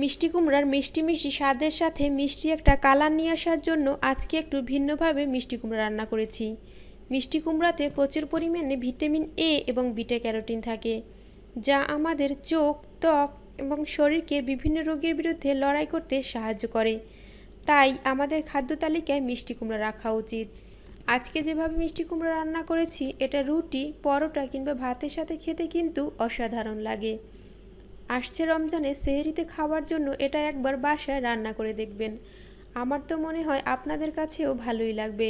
মিষ্টি কুমড়ার মিষ্টি মিষ্টি স্বাদের সাথে মিষ্টি একটা কালার নিয়ে আসার জন্য আজকে একটু ভিন্নভাবে মিষ্টি কুমড়া রান্না করেছি। মিষ্টি কুমড়াতে প্রচুর পরিমাণে ভিটামিন এ এবং বিটা ক্যারোটিন থাকে, যা আমাদের চোখ, ত্বক এবং শরীরকে বিভিন্ন রোগের বিরুদ্ধে লড়াই করতে সাহায্য করে। তাই আমাদের খাদ্য তালিকায় মিষ্টি কুমড়া রাখা উচিত। আজকে যেভাবে মিষ্টি কুমড়া রান্না করেছি, এটা রুটি, পরোটা কিংবা ভাতের সাথে খেতে কিন্তু অসাধারণ লাগে। আসছে রমজানে সেহরিতে খাওয়ার জন্য এটা একবার বাসায় রান্না করে দেখবেন। আমার তো মনে হয় আপনাদের কাছেও ভালোই লাগবে।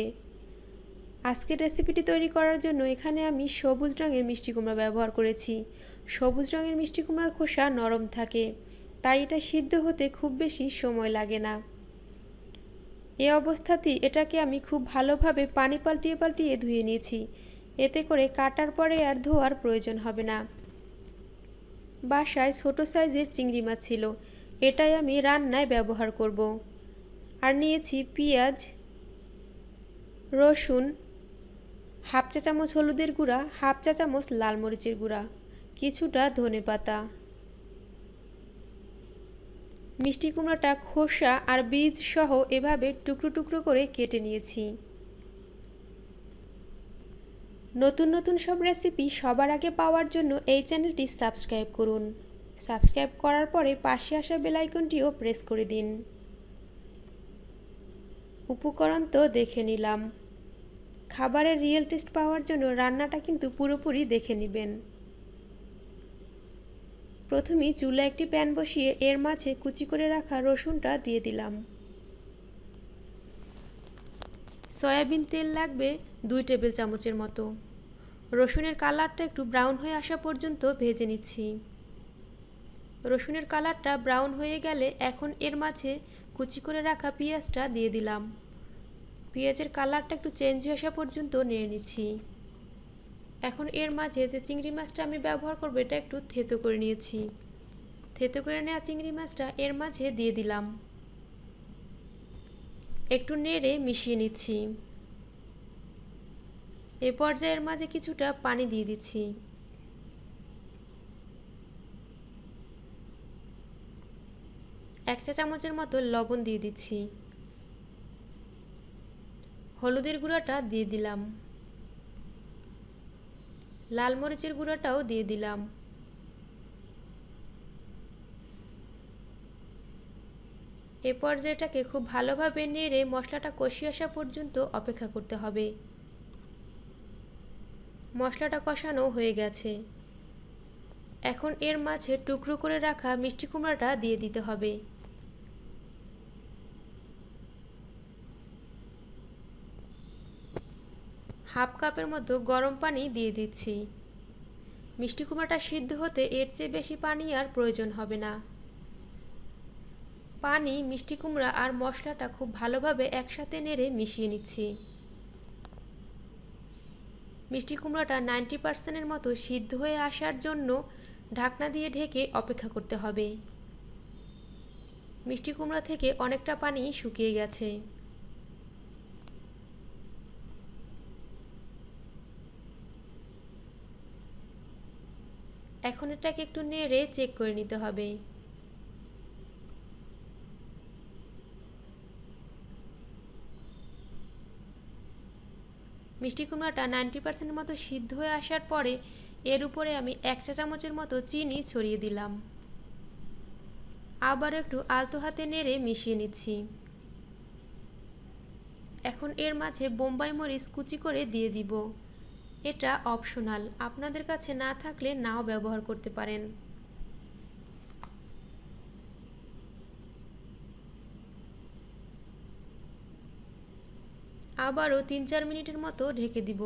আজকের রেসিপিটি তৈরি করার জন্য এখানে আমি সবুজ রঙের মিষ্টি কুমড়া ব্যবহার করেছি। সবুজ রঙের মিষ্টি কুমড়ার খোসা নরম থাকে, তাই এটা সিদ্ধ হতে খুব বেশি সময় লাগে না। এ অবস্থাতেই এটাকে আমি খুব ভালোভাবে পানি পাল্টিয়ে পাল্টিয়ে ধুয়ে নিয়েছি। এতে করে কাটার পরে আর ধোয়ার প্রয়োজন হবে না। বাসায় ছোট সাইজের চিংড়ি মাছ ছিল, এটাই আমি রান্নায় ব্যবহার করব। আর নিয়েছি পেঁয়াজ, রসুন, হাফ চা চামচ হলুদের গুঁড়া, হাফ চা চামচ লাল মরিচের গুঁড়া, কিছুটা ধনেপাতা। মিষ্টি কুমড়াটা খোসা আর বীজ সহ এভাবে টুকরো টুকরো করে কেটে নিয়েছি। নতুন নতুন সব রেসিপি সবার আগে পাওয়ার জন্য এই চ্যানেলটি সাবস্ক্রাইব করুন। সাবস্ক্রাইব করার পরে পাশে আসা বেল আইকনটিও প্রেস করে দিন। উপকরণ তো দেখে নিলাম। খাবারের রিয়েল টেস্ট পাওয়ার জন্য রান্নাটা কিন্তু পুরোপুরি দেখে নেবেন। প্রথমেই চুলায় একটি প্যান বসিয়ে এর মাঝে কুচি করে রাখা রসুনটা দিয়ে দিলাম। সয়াবিন তেল লাগবে 2 টেবিল চামচের মতো। রসুনের কালারটা একটু ব্রাউন হয়ে আসা পর্যন্ত ভেজে নিচ্ছি। রসুনের কালারটা ব্রাউন হয়ে গেলে এখন এর মাঝে কুচি করে রাখা পেঁয়াজটা দিয়ে দিলাম। পেঁয়াজের কালারটা একটু চেঞ্জ হয়ে আসা পর্যন্ত নেড়ে নিচ্ছি। এখন এর মাঝে যে চিংড়ি মাছটা আমি ব্যবহার করব, এটা একটু থেতো করে নিয়েছি। থেতো করে নেওয়া চিংড়ি মাছটা এর মাঝে দিয়ে দিলাম। একটু নেড়ে মিশিয়ে নিচ্ছি। এ পর্যায়ের মাঝে কিছুটা পানি দিয়ে দিচ্ছি। এক চা চামচের মতো লবণ দিয়ে দিচ্ছি। হলুদের গুঁড়াটা দিয়ে দিলাম। লাল মরিচের গুঁড়াটাও দিয়ে দিলাম। এ পর্যায়টাকে খুব ভালোভাবে নেড়ে মশলাটা কষিয়ে আসা পর্যন্ত অপেক্ষা করতে হবে। মশলাটা কষানো হয়ে গেছে। এখন এর মাঝে টুকরো করে রাখা মিষ্টি কুমড়াটা দিয়ে দিতে হবে। হাফ কাপের মতো গরম পানি দিয়ে দিচ্ছি। মিষ্টি কুমড়াটা সিদ্ধ হতে এর চেয়ে বেশি পানি আর প্রয়োজন হবে না। পানি, মিষ্টি কুমড়া আর মশলাটা খুব ভালোভাবে একসাথে নেড়ে মিশিয়ে নিচ্ছি। মিষ্টি কুমড়াটা 90% মতো সিদ্ধ হয়ে আসার জন্য ঢাকনা দিয়ে ঢেকে অপেক্ষা করতে হবে। মিষ্টি কুমড়া থেকে অনেকটা পানি শুকিয়ে গেছে। এখন এটাকে একটু নেড়ে চেক করে নিতে হবে। মিষ্টি কুমড়াটা 90% মতো সিদ্ধ হয়ে আসার পরে এর উপরে আমি 1 চা চামচের মতো চিনি ছড়িয়ে দিলাম। আবার একটু আলতো হাতে নেড়ে মিশিয়ে নিচ্ছি। এখন এর মাঝে বোম্বাই মরিচ কুচি করে দিয়ে দিব। এটা অপশনাল, আপনাদের কাছে না থাকলে নাও ব্যবহার করতে পারেন। আবারও 3-4 মিনিটের মতো ঢেকে দিব।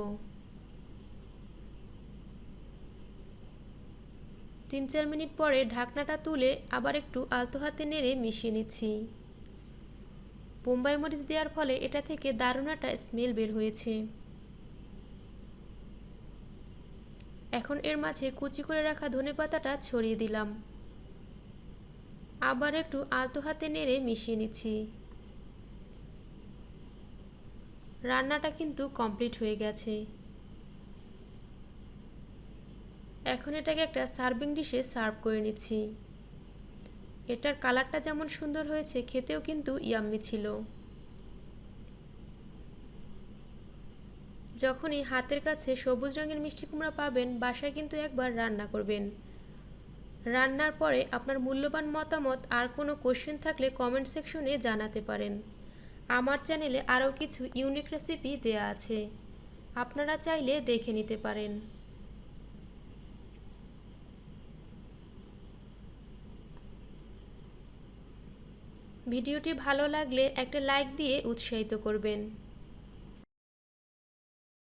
3-4 মিনিট পরে ঢাকনাটা তুলে আবার একটু আলতো হাতে নেড়ে মিশিয়ে নিচ্ছি। বোম্বাই মরিচ দেওয়ার ফলে এটা থেকে দারুণ একটা স্মেল বের হয়েছে। এখন এর মাঝে কুচি করে রাখা ধনেপাতাটা ছড়িয়ে দিলাম। আবার একটু আলতো হাতে নেড়ে মিশিয়ে নিচ্ছি। রান্নাটা কিন্তু কমপ্লিট হয়ে গেছে। এখন এটাকে একটা সার্ভিং ডিশে সার্ভ করে নিচ্ছি। এটার কালারটা যেমন সুন্দর হয়েছে, খেতেও কিন্তু ইয়াম্মি ছিল। যখনই হাতের কাছে সবুজ রঙের মিষ্টি কুমড়া পাবেন, বাসায় কিন্তু একবার রান্না করবেন। রান্নার পরে আপনার মূল্যবান মতামত আর কোনো কোশ্চেন থাকলে কমেন্ট সেকশনে জানাতে পারেন। আমার চ্যানেলে আরও কিছু ইউনিক রেসিপি দেয়া আছে, আপনারা চাইলে দেখে নিতে পারেন। ভিডিওটি ভালো লাগলে একটা লাইক দিয়ে উৎসাহিত করবেন।